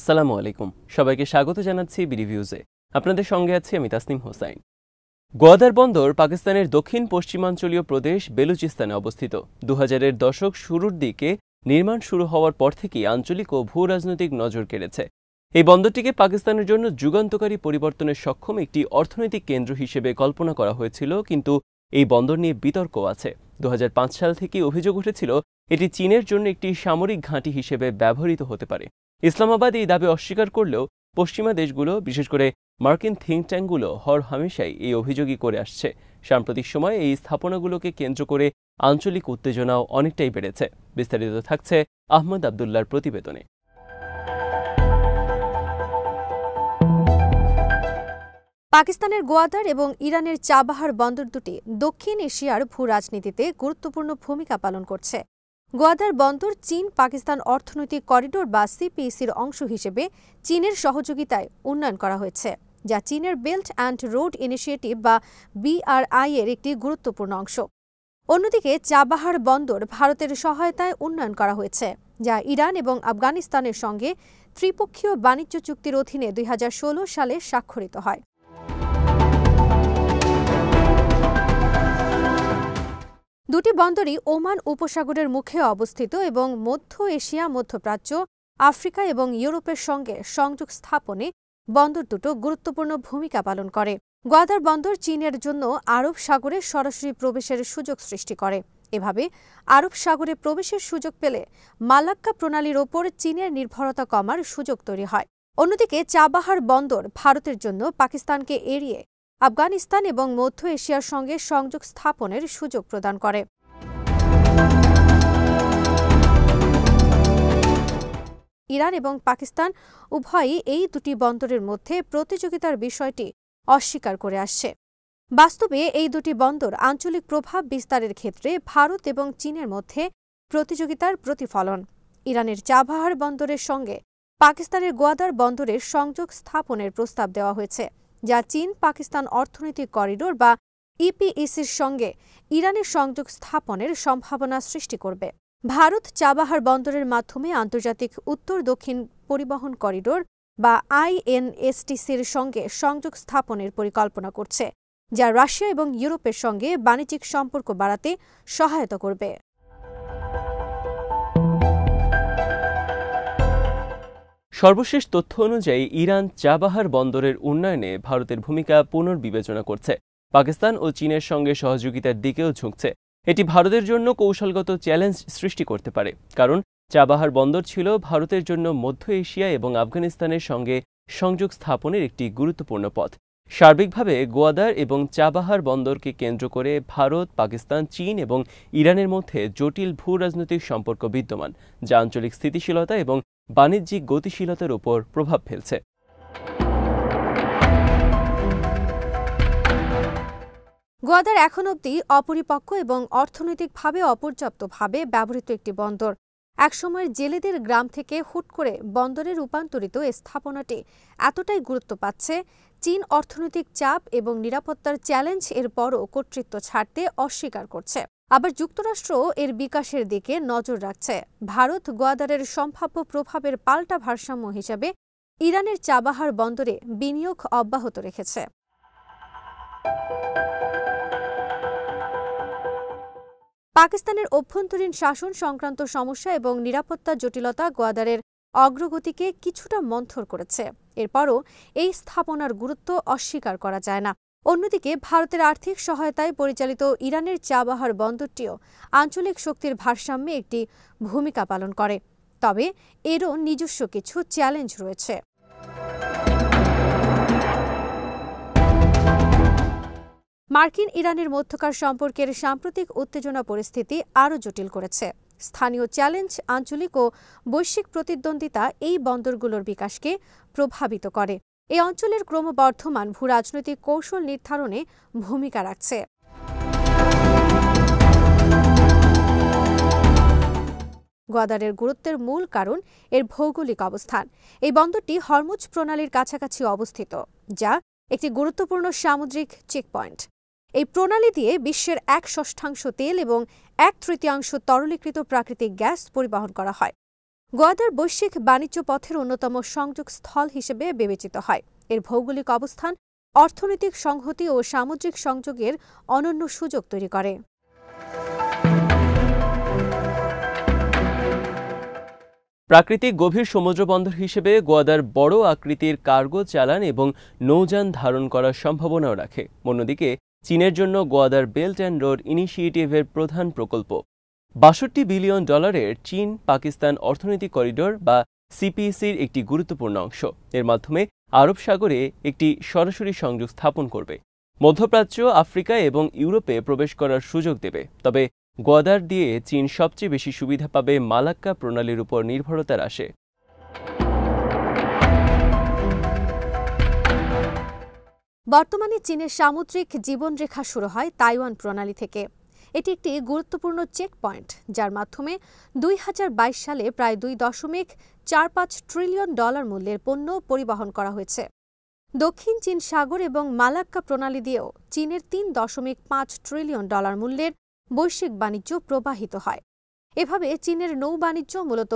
আসসালামু আলাইকুম, সবাইকে স্বাগত জানাচ্ছি বিডিভিউজে। আপনাদের সঙ্গে আছি আমি তাসনিম হোসাইন। গোয়াদার বন্দর পাকিস্তানের দক্ষিণ পশ্চিমাঞ্চলীয় প্রদেশ বেলুচিস্তানে অবস্থিত। 2000-এর দশক শুরুর দিকে নির্মাণ শুরু হওয়ার পর থেকেই আঞ্চলিক ও ভূ রাজনৈতিক নজর কেড়েছে। এই বন্দরটিকে পাকিস্তানের জন্য যুগান্তকারী পরিবর্তনের সক্ষম একটি অর্থনৈতিক কেন্দ্র হিসেবে কল্পনা করা হয়েছিল, কিন্তু এই বন্দর নিয়ে বিতর্ক আছে। 2005 সাল থেকে অভিযোগ উঠেছিল এটি চীনের জন্য একটি সামরিক ঘাঁটি হিসেবে ব্যবহৃত হতে পারে। ইসলামাবাদ এই দাবি অস্বীকার করলেও পশ্চিমা দেশগুলো, বিশেষ করে মার্কিন থিঙ্ক ট্যাঙ্কগুলো হরহামেশাই এই অভিযোগই করে আসছে। সাম্প্রতিক সময়ে এই স্থাপনাগুলোকে কেন্দ্র করে আঞ্চলিক উত্তেজনাও অনেকটাই বেড়েছে। বিস্তারিত থাকছে আহমদ আবদুল্লাহর প্রতিবেদনে। পাকিস্তানের গোয়াদার এবং ইরানের চাবাহার বন্দর দুটি দক্ষিণ এশিয়ার ভূ রাজনীতিতে গুরুত্বপূর্ণ ভূমিকা পালন করছে। গোয়াদার বন্দর চীন পাকিস্তান অর্থনৈতিক করিডোর বা সিপিইসির অংশ হিসেবে চীনের সহযোগিতায় উন্নয়ন করা হয়েছে, যা চীনের বেল্ট অ্যান্ড রোড ইনিশিয়েটিভ বা BRI এর একটি গুরুত্বপূর্ণ অংশ। অন্যদিকে চাবাহার বন্দর ভারতের সহায়তায় উন্নয়ন করা হয়েছে, যা ইরান এবং আফগানিস্তানের সঙ্গে ত্রিপক্ষীয় বাণিজ্য চুক্তির অধীনে 2016 সালে স্বাক্ষরিত হয়। দুটি বন্দরই ওমান উপসাগরের মুখে অবস্থিত এবং মধ্য এশিয়া, মধ্যপ্রাচ্য, আফ্রিকা এবং ইউরোপের সঙ্গে সংযোগ স্থাপনে বন্দর দুটো গুরুত্বপূর্ণ ভূমিকা পালন করে। গোয়াদার বন্দর চীনের জন্য আরব সাগরে সরাসরি প্রবেশের সুযোগ সৃষ্টি করে। এভাবে আরব সাগরে প্রবেশের সুযোগ পেলে মালাক্কা প্রণালীর ওপর চীনের নির্ভরতা কমার সুযোগ তৈরি হয়। অন্যদিকে চাবাহার বন্দর ভারতের জন্য পাকিস্তানকে এড়িয়ে আফগানিস্তান এবং মধ্য এশিয়ার সঙ্গে সংযোগ স্থাপনের সুযোগ প্রদান করে। ইরান এবং পাকিস্তান উভয়ই এই দুটি বন্দরের মধ্যে প্রতিযোগিতার বিষয়টি অস্বীকার করে আসছে। বাস্তবে এই দুটি বন্দর আঞ্চলিক প্রভাব বিস্তারের ক্ষেত্রে ভারত এবং চীনের মধ্যে প্রতিযোগিতার প্রতিফলন। ইরানের চাবাহার বন্দরের সঙ্গে পাকিস্তানের গোয়াদার বন্দরের সংযোগ স্থাপনের প্রস্তাব দেওয়া হয়েছে, যা চীন পাকিস্তান অর্থনৈতিক করিডোর বা ইপিইসির সঙ্গে ইরানের সংযোগ স্থাপনের সম্ভাবনা সৃষ্টি করবে। ভারত চাবাহার বন্দরের মাধ্যমে আন্তর্জাতিক উত্তর দক্ষিণ পরিবহন করিডোর বা INSTCর সঙ্গে সংযোগ স্থাপনের পরিকল্পনা করছে, যা রাশিয়া এবং ইউরোপের সঙ্গে বাণিজ্যিক সম্পর্ক বাড়াতে সহায়তা করবে। সর্বশেষ তথ্য অনুযায়ী ইরান চাবাহার বন্দরের উন্নয়নে ভারতের ভূমিকা পুনর্বিবেচনা করছে, পাকিস্তান ও চীনের সঙ্গে সহযোগিতার দিকেও ঝুঁকছে। এটি ভারতের জন্য কৌশলগত চ্যালেঞ্জ সৃষ্টি করতে পারে, কারণ চাবাহার বন্দর ছিল ভারতের জন্য মধ্য এশিয়া এবং আফগানিস্তানের সঙ্গে সংযোগ স্থাপনের একটি গুরুত্বপূর্ণ পথ। সার্বিকভাবে গোয়াদার এবং চাবাহার বন্দরকে কেন্দ্র করে ভারত, পাকিস্তান, চীন এবং ইরানের মধ্যে জটিল ভূ রাজনৈতিক সম্পর্ক বিদ্যমান, যা আঞ্চলিক স্থিতিশীলতা এবং বাণিজ্যিক গতিশীলতার উপর প্রভাব ফেলছে। গোয়াদার এখন অবধি অপরিপক্ক এবং অর্থনৈতিকভাবে অপর্যাপ্তভাবে ব্যবহৃত একটি বন্দর। একসময়ের জেলেদের গ্রাম থেকে হুট করে বন্দরে রূপান্তরিত এই স্থাপনাটি এতটাই গুরুত্ব পাচ্ছে, চীন অর্থনৈতিক চাপ এবং নিরাপত্তার চ্যালেঞ্জ এর পরও কর্তৃত্ব ছাড়তে অস্বীকার করছে। আবার যুক্তরাষ্ট্র এর বিকাশের দিকে নজর রাখছে। ভারত গোয়াদারের সম্ভাব্য প্রভাবের পাল্টা ভারসাম্য হিসেবে ইরানের চাবাহার বন্দরে বিনিয়োগ অব্যাহত রেখেছে। পাকিস্তানের অভ্যন্তরীণ শাসন সংক্রান্ত সমস্যা এবং নিরাপত্তা জটিলতা গোয়াদারের অগ্রগতিকে কিছুটা মন্থর করেছে। এরপরও এই স্থাপনার গুরুত্ব অস্বীকার করা যায় না। অন্যদিকে ভারতের আর্থিক সহায়তায় পরিচালিত ইরানের চাবাহার বন্দরটিও আঞ্চলিক শক্তির ভারসাম্যে একটি ভূমিকা পালন করে, তবে এরও নিজস্ব কিছু চ্যালেঞ্জ রয়েছে। মার্কিন ইরানের মধ্যকার সম্পর্কের সাম্প্রতিক উত্তেজনা পরিস্থিতি আরও জটিল করেছে। স্থানীয় চ্যালেঞ্জ, আঞ্চলিক ও বৈশ্বিক প্রতিদ্বন্দ্বিতা এই বন্দরগুলোর বিকাশকে প্রভাবিত করে। এই অঞ্চলের ক্রমবর্ধমান ভূ রাজনৈতিক কৌশল নির্ধারণে ভূমিকা রাখছে। গোয়াদারের গুরুত্বের মূল কারণ এর ভৌগোলিক অবস্থান। এই বন্দরটি হরমুজ প্রণালীর কাছাকাছি অবস্থিত, যা একটি গুরুত্বপূর্ণ সামুদ্রিক চেকপয়েন্ট। এই প্রণালী দিয়ে বিশ্বের 1/6 তেল এবং 1/3 তরলীকৃত প্রাকৃতিক গ্যাস পরিবহন করা হয়। গোয়াদার বৈশ্বিক বাণিজ্য পথের অন্যতম সংযোগ স্থল হিসেবে বিবেচিত হয়। এর ভৌগোলিক অবস্থান অর্থনৈতিক সংহতি ও সামুদ্রিক সংযোগের অনন্য সুযোগ তৈরি করে। প্রাকৃতিক গভীর সমুদ্র বন্দর হিসেবে গোয়াদার বড় আকৃতির কার্গো চালান এবং নৌযান ধারণ করার সম্ভাবনাও রাখে। অন্যদিকে চীনের জন্য গোয়াদার বেল্ট অ্যান্ড রোড ইনিশিয়েটিভের প্রধান প্রকল্প $৬২ বিলিয়ন চীন পাকিস্তান অর্থনৈতিক করিডোর বা সিপিইসির একটি গুরুত্বপূর্ণ অংশ। এর মাধ্যমে আরব সাগরে একটি সরাসরি সংযোগ স্থাপন করবে, মধ্যপ্রাচ্য, আফ্রিকা এবং ইউরোপে প্রবেশ করার সুযোগ দেবে। তবে গোয়াদার দিয়ে চীন সবচেয়ে বেশি সুবিধা পাবে মালাক্কা প্রণালীর উপর নির্ভরতার আসে। বর্তমানে চীনের সামুদ্রিক জীবনরেখা শুরু হয় তাইওয়ান প্রণালী থেকে। এটি একটি গুরুত্বপূর্ণ চেক পয়েন্ট, যার মাধ্যমে 2022 সালে প্রায় $2.45 ট্রিলিয়ন মূল্যের পণ্য পরিবহন করা হয়েছে। দক্ষিণ চীন সাগর এবং মালাক্কা প্রণালী দিয়েও চীনের $3.5 ট্রিলিয়ন মূল্যের বৈশ্বিক বাণিজ্য প্রবাহিত হয়। এভাবে চীনের নৌ বাণিজ্য মূলত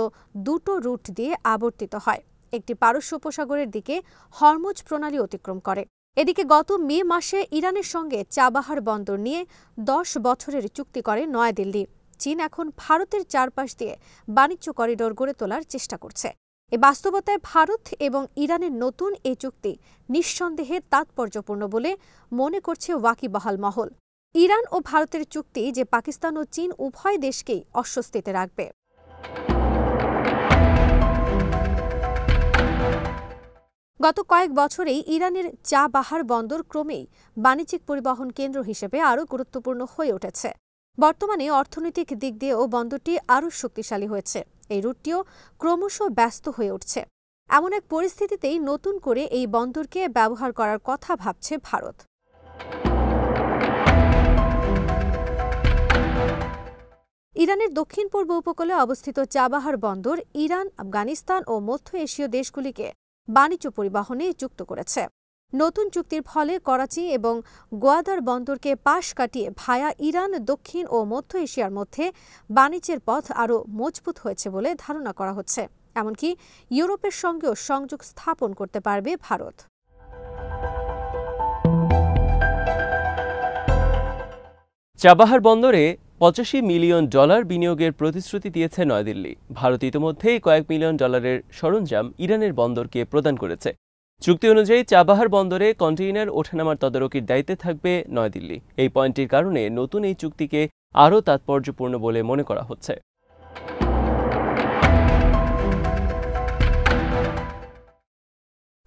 দুটো রুট দিয়ে আবর্তিত হয়। একটি পারস্য উপসাগরের দিকে হরমুজ প্রণালী অতিক্রম করে। এদিকে গত মে মাসে ইরানের সঙ্গে চাবাহার বন্দর নিয়ে 10 বছরের চুক্তি করে নয়াদিল্লি। চীন এখন ভারতের চারপাশ দিয়ে বাণিজ্য করিডোর গড়ে তোলার চেষ্টা করছে। এ বাস্তবতায় ভারত এবং ইরানের নতুন এই চুক্তি নিঃসন্দেহে তাৎপর্যপূর্ণ বলে মনে করছে ওয়াকিবহাল মহল। ইরান ও ভারতের চুক্তি যে পাকিস্তান ও চীন উভয় দেশকেই অস্বস্তিতে রাখবে। গত কয়েক বছরেই ইরানের চাবাহার বন্দর ক্রমেই বাণিজ্যিক পরিবহন কেন্দ্র হিসেবে আরও গুরুত্বপূর্ণ হয়ে উঠেছে। বর্তমানে অর্থনৈতিক দিক দিয়েও বন্দরটি আরও শক্তিশালী হয়েছে। এই রুটটিও ক্রমশ ব্যস্ত হয়ে উঠছে। এমন এক পরিস্থিতিতেই নতুন করে এই বন্দরকে ব্যবহার করার কথা ভাবছে ভারত। ইরানের দক্ষিণ পূর্ব উপকূলে অবস্থিত চাবাহার বন্দর ইরান, আফগানিস্তান ও মধ্য এশীয় দেশগুলিকে বাণিজ্য পরিবহনে যুক্ত করেছে। নতুন চুক্তির ফলে করাচি এবং গোয়াদার বন্দরকে পাশ কাটিয়ে ভায়া ইরান, দক্ষিণ ও মধ্য এশিয়ার মধ্যে বাণিজ্যের পথ আরও মজবুত হয়েছে বলে ধারণা করা হচ্ছে। এমনকি ইউরোপের সঙ্গেও সংযোগ স্থাপন করতে পারবে ভারত। চাবাহার বন্দরে $85 মিলিয়ন বিনিয়োগের প্রতিশ্রুতি দিয়েছে নয়াদিল্লি। ভারত ইতিমধ্যেই কয়েক মিলিয়ন ডলারের সরঞ্জাম ইরানের বন্দরকে প্রদান করেছে। চুক্তি অনুযায়ী চাবাহার বন্দরে কন্টেইনার ওঠানামার তদারকির দায়িত্বে থাকবে নয়াদিল্লি। এই পয়েন্টটির কারণে নতুন এই চুক্তিকে আরও তাৎপর্যপূর্ণ বলে মনে করা হচ্ছে।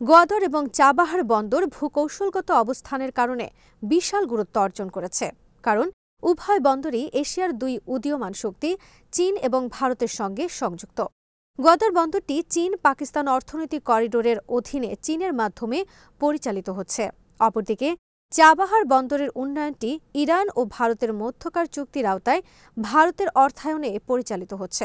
গোয়াদর এবং চাবাহার বন্দর ভূকৌশলগত অবস্থানের কারণে বিশাল গুরুত্ব অর্জন করেছে, কারণ উভয় বন্দরই এশিয়ার দুই উদীয়মান শক্তি চীন এবং ভারতের সঙ্গে সংযুক্ত। গোয়াদর বন্দরটি চীন পাকিস্তান অর্থনৈতিক করিডোরের অধীনে চীনের মাধ্যমে পরিচালিত হচ্ছে। অপরদিকে চাবাহার বন্দরের উন্নয়নটি ইরান ও ভারতের মধ্যকার চুক্তির আওতায় ভারতের অর্থায়নে পরিচালিত হচ্ছে।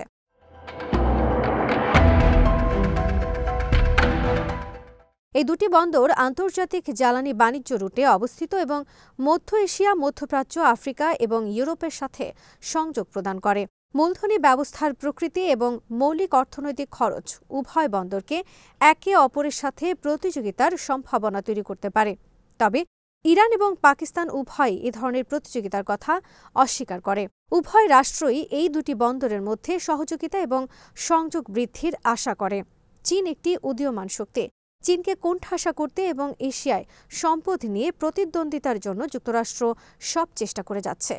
এই দুটি বন্দর আন্তর্জাতিক জ্বালানি বাণিজ্য রুটে অবস্থিত এবং মধ্য এশিয়া, মধ্যপ্রাচ্য, আফ্রিকা এবং ইউরোপের সাথে সংযোগ প্রদান করে। মূলধনী ব্যবস্থার প্রকৃতি এবং মৌলিক অর্থনৈতিক খরচ উভয় বন্দরকে একে অপরের সাথে প্রতিযোগিতার সম্ভাবনা তৈরি করতে পারে। তবে ইরান এবং পাকিস্তান উভয়ই এ ধরনের প্রতিযোগিতার কথা অস্বীকার করে। উভয় রাষ্ট্রই এই দুটি বন্দরের মধ্যে সহযোগিতা এবং সংযোগ বৃদ্ধির আশা করে। চীন একটি উদীয়মান শক্তি। চীনকে কোণঠাসা করতে এবং এশিয়ায় সম্পদ নিয়ে প্রতিদ্বন্দ্বিতার জন্য যুক্তরাষ্ট্র সব চেষ্টা করে যাচ্ছে।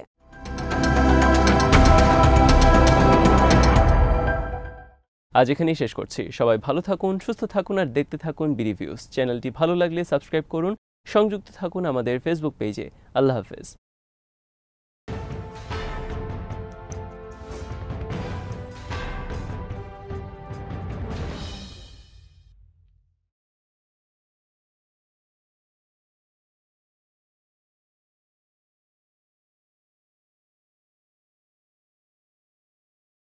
আজ এখানেই শেষ করছি। সবাই ভালো থাকুন, সুস্থ থাকুন আর দেখতে থাকুন বিরিভিউজ। চ্যানেলটি ভালো লাগলে সাবস্ক্রাইব করুন, সংযুক্ত থাকুন আমাদের ফেসবুক পেজে। আল্লাহ হাফেজ।